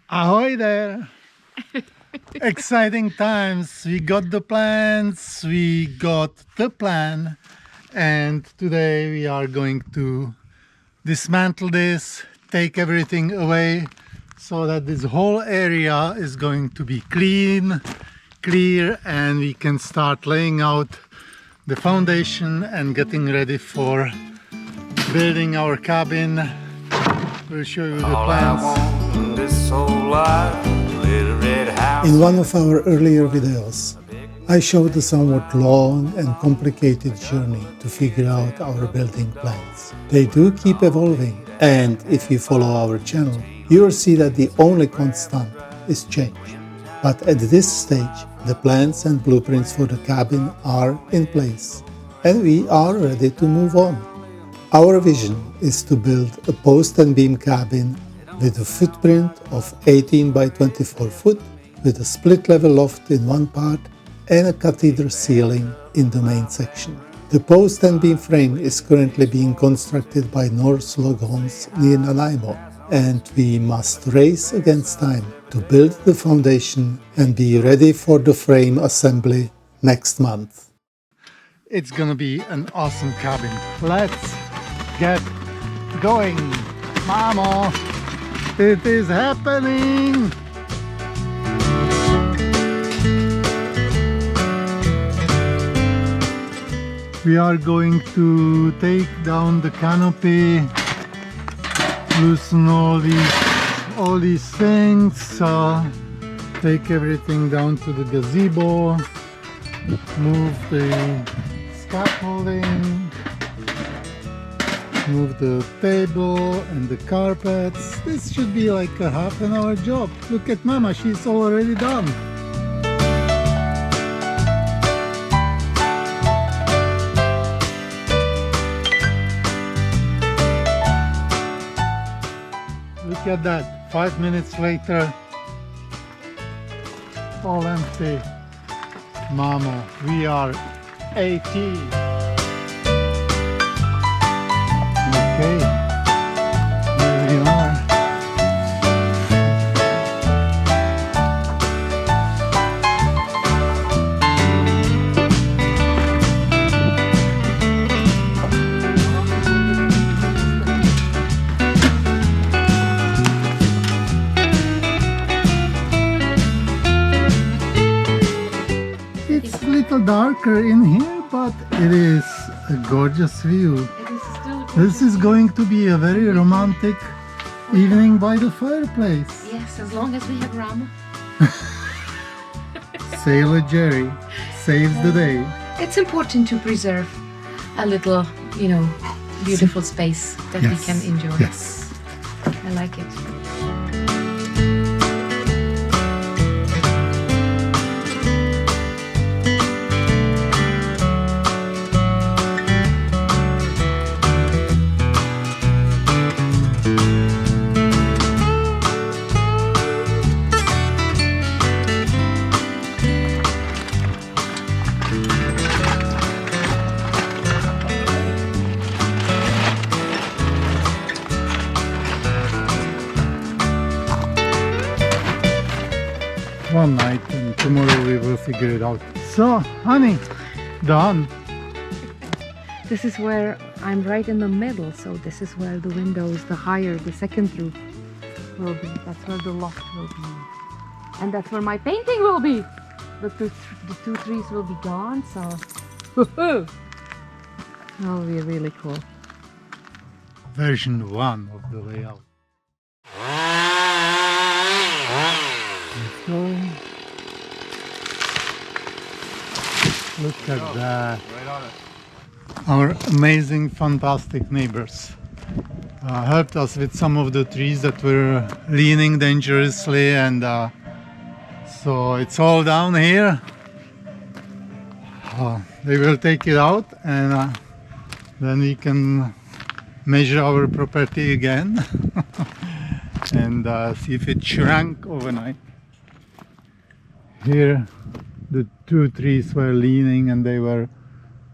Ahoy there! Exciting times. We got the plans, we got the plan, and today we are going to dismantle this, take everything away so that this whole area is going to be clean, clear, and we can start laying out the foundation and getting ready for building our cabin. We'll show you the plans. In one of our earlier videos, I showed a somewhat long and complicated journey to figure out our building plans. They do keep evolving, and if you follow our channel, you will see that the only constant is change. But at this stage, the plans and blueprints for the cabin are in place, and we are ready to move on. Our vision is to build a post and beam cabin with a footprint of 18 by 24 foot, with a split level loft in one part and a cathedral ceiling in the main section. The post and beam frame is currently being constructed by Norse Log Homes near Nanaimo, and we must race against time to build the foundation and be ready for the frame assembly next month. It's gonna be an awesome cabin. Let's get going, Mamo! It is happening! We are going to take down the canopy, loosen all these things, take everything down to the gazebo, move the scaffolding, move the table and the carpets. This should be like a half-an-hour job. Look at Mama, she's already done. Look at that, 5 minutes later, all empty. Mama, we are 80. Okay, here we are. It's a little darker in here, but it is a gorgeous view. This is going to be a very romantic evening by the fireplace. Yes, as long as we have Rama. Sailor Jerry saves the day. It's important to preserve a little, beautiful space that we can enjoy. Yes. I like it. One night, and tomorrow we will figure it out. So, honey, done. This is where I'm right in the middle, so this is where the windows, the higher, the second roof will be. That's where the loft will be. And that's where my painting will be. The two trees will be gone, so that'll be really cool. Version 1 of the layout. Let's go. Look at that. Our amazing, fantastic neighbors helped us with some of the trees that were leaning dangerously, and so it's all down here. They will take it out, and then we can measure our property again and see if it shrank overnight. Here the two trees were leaning, and they were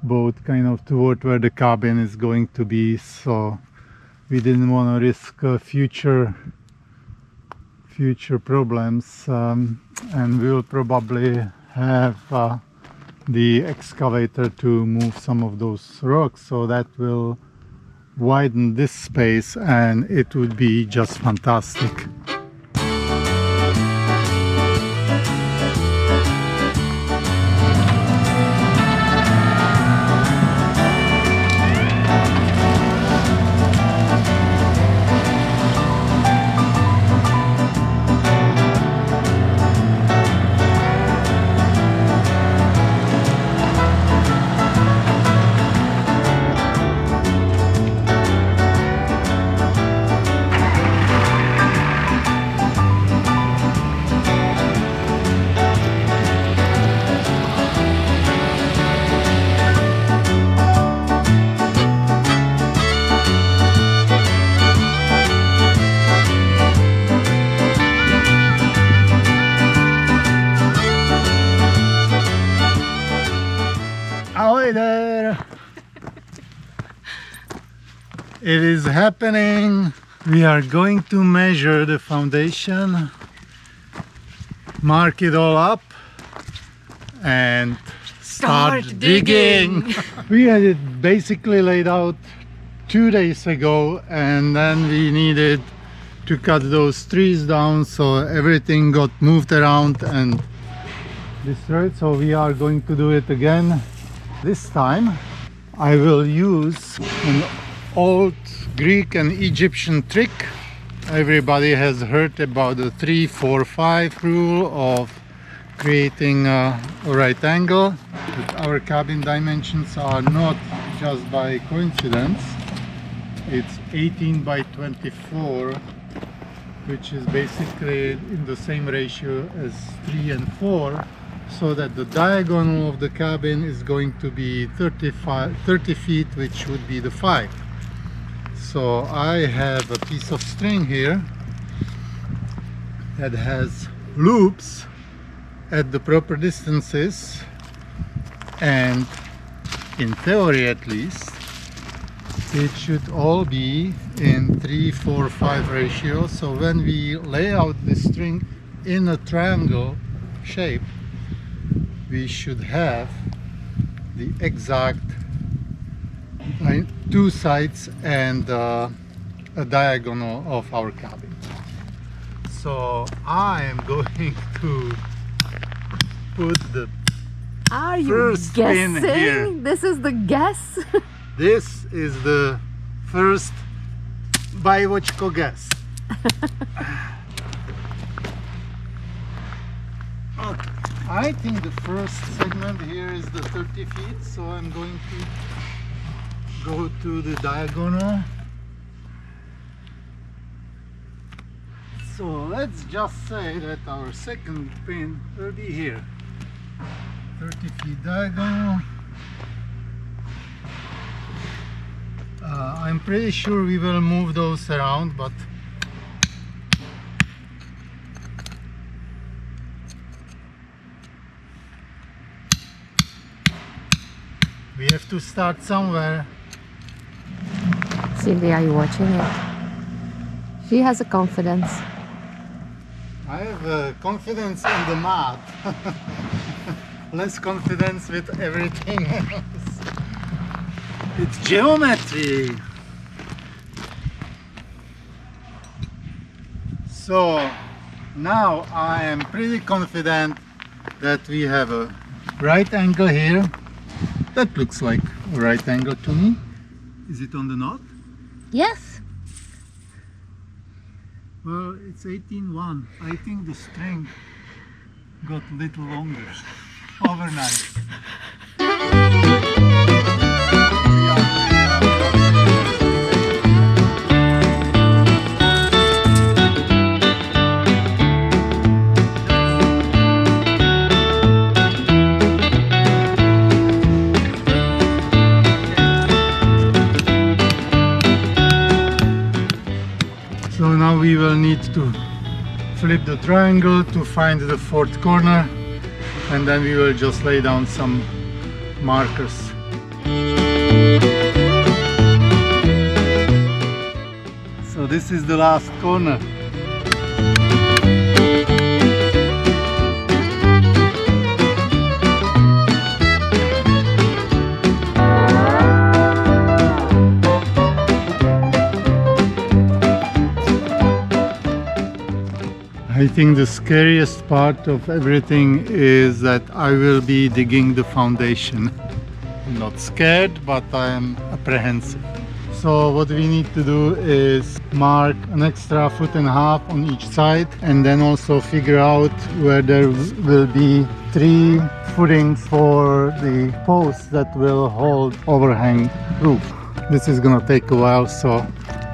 both kind of toward where the cabin is going to be, so we didn't want to risk a future future problems, and we'll probably have the excavator to move some of those rocks, so that will widen this space and it would be just fantastic. There. It is happening. We are going to measure the foundation, mark it all up, and start digging. We had it basically laid out 2 days ago, and then we needed to cut those trees down, so everything got moved around and destroyed. So we are going to do it again. This time I will use an old Greek and Egyptian trick. Everybody has heard about the 3-4-5 rule of creating a right angle. But our cabin dimensions are not just by coincidence. It's 18 by 24, which is basically in the same ratio as 3 and 4. So that the diagonal of the cabin is going to be 30 feet, which would be the 5. So I have a piece of string here that has loops at the proper distances, and in theory at least it should all be in 3-4-5 ratio. So when we lay out the string in a triangle shape, we should have the exact two sides and a diagonal of our cabin. So I am going to put the Are you first pin here. guessing? This is the guess? This is the first Bajvočko guess. Okay. I think the first segment here is the 30 feet, so I'm going to go to the diagonal. So let's just say that our second pin will be here. 30 feet diagonal. I'm pretty sure we will move those around, but we have to start somewhere. Cindy, are you watching it? She has a confidence. I have confidence in the math. Less confidence with everything else. It's geometry. So now I am pretty confident that we have a right angle here. That looks like a right angle to me. Is it on the knot? Yes. Well, it's 18-1. I think the string got a little longer overnight. So now we will need to flip the triangle to find the fourth corner, and then we will just lay down some markers. So this is the last corner. I think the scariest part of everything is that I will be digging the foundation. I'm not scared, but I am apprehensive. So what we need to do is mark an extra 1.5 feet on each side, and then also figure out where there will be 3 footings for the posts that will hold overhang roof. This is gonna take a while, so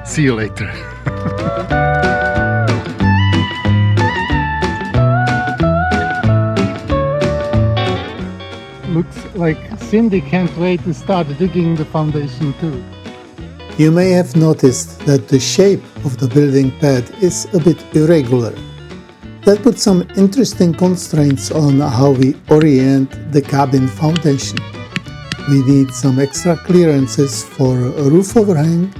see you later. Looks like Cindy can't wait to start digging the foundation too. You may have noticed that the shape of the building pad is a bit irregular. That puts some interesting constraints on how we orient the cabin foundation. We need some extra clearances for a roof overhang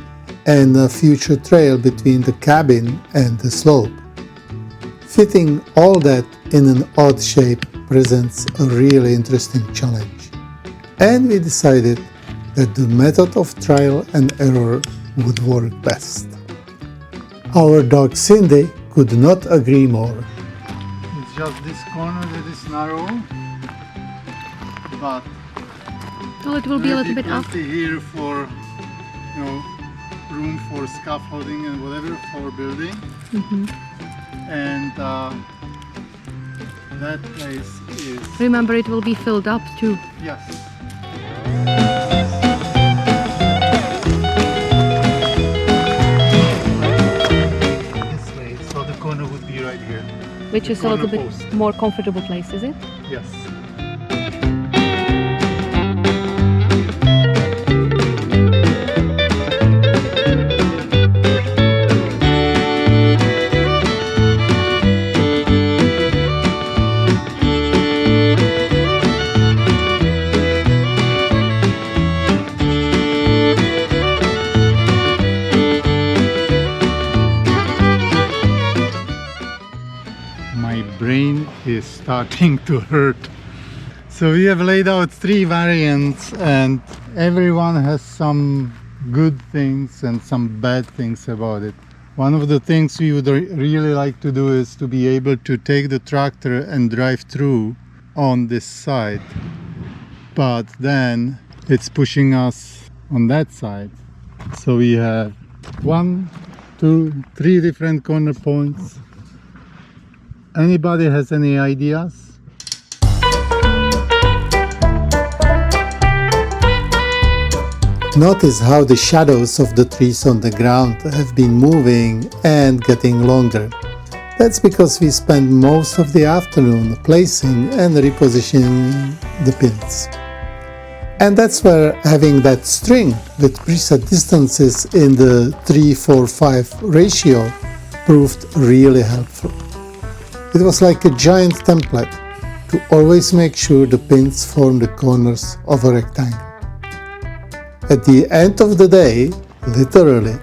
and a future trail between the cabin and the slope. Fitting all that in an odd shape presents a really interesting challenge. And we decided that the method of trial and error would work best. Our dog Cindy could not agree more. It's just this corner that is narrow, but Well, it will be a little bit up. plenty here for, room for scaffolding and whatever for building. And that place is, Remember, it will be filled up too. yes. This way, so the corner would be right here. Which The is a little bit corner post. more comfortable place, is it? Yes. My brain is starting to hurt. So we have laid out 3 variants, and everyone has some good things and some bad things about it. One of the things we would really like to do is to be able to take the tractor and drive through on this side, but then it's pushing us on that side. So we have 1, 2, 3 different corner points. Anybody has any ideas? Notice how the shadows of the trees on the ground have been moving and getting longer. That's because we spent most of the afternoon placing and repositioning the pins. And that's where having that string with preset distances in the 3-4-5 ratio proved really helpful. It was like a giant template to always make sure the pins form the corners of a rectangle. At the end of the day, literally,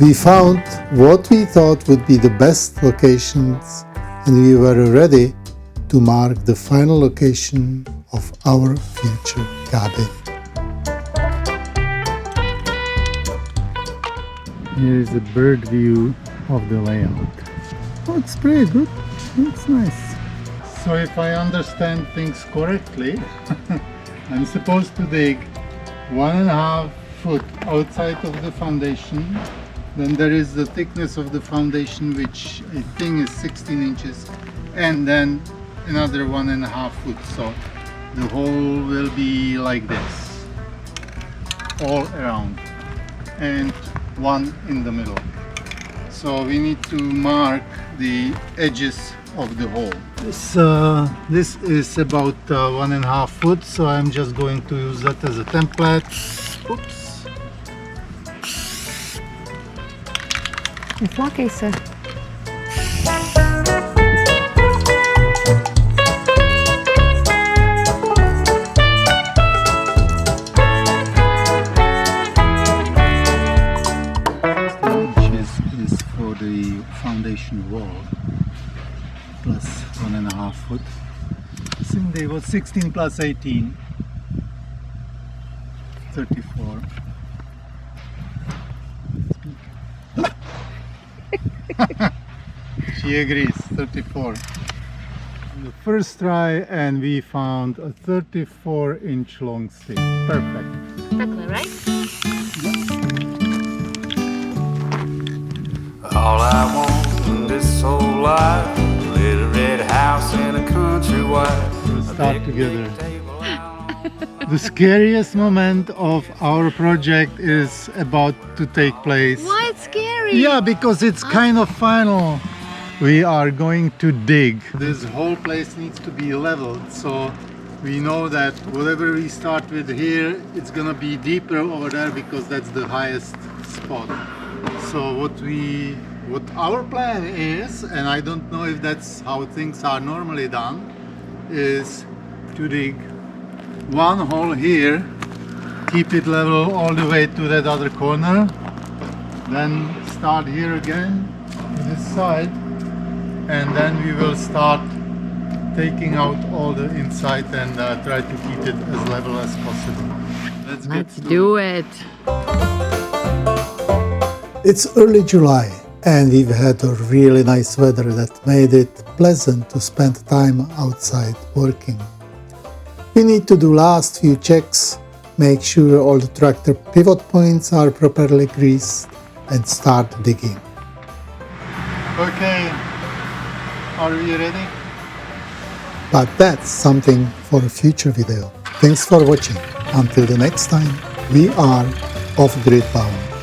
we found what we thought would be the best locations, and we were ready to mark the final location of our future cabin. Here is a bird view of the layout. Oh, it's pretty good. It's nice. So if I understand things correctly, I'm supposed to dig 1.5 foot outside of the foundation. Then there is the thickness of the foundation, which I think is 16 inches, and then another 1.5 foot. So the hole will be like this, all around, and 1 in the middle. So we need to mark the edges of the hole. This is about 1.5 foot, so I'm just going to use that as a template. Oops. It's lucky, sir. Inches is for the foundation wall, plus 1.5 foot. Cindy was 16 plus 18, 34. She agrees, 34. The first try, and we found a 34-inch long stick. Perfect. Takhle, right? All I want in this whole life, a little red house and a country wife. We'll start together. The scariest moment of our project is about to take place. Why it's scary? Yeah, because it's kind of final. We are going to dig. This whole place needs to be leveled, so we know that whatever we start with here, it's gonna be deeper over there because that's the highest spot. So what our plan is, and I don't know if that's how things are normally done, is to dig one hole here, keep it level all the way to that other corner, then start here again to this side, and then we will start taking out all the inside and try to keep it as level as possible. Let's do it. It's early July and we've had a really nice weather that made it pleasant to spend time outside working. We need to do last few checks, make sure all the tractor pivot points are properly greased, and start digging. Okay, are we ready? But that's something for a future video. Thanks for watching. Until the next time, we are Off Grid Bound.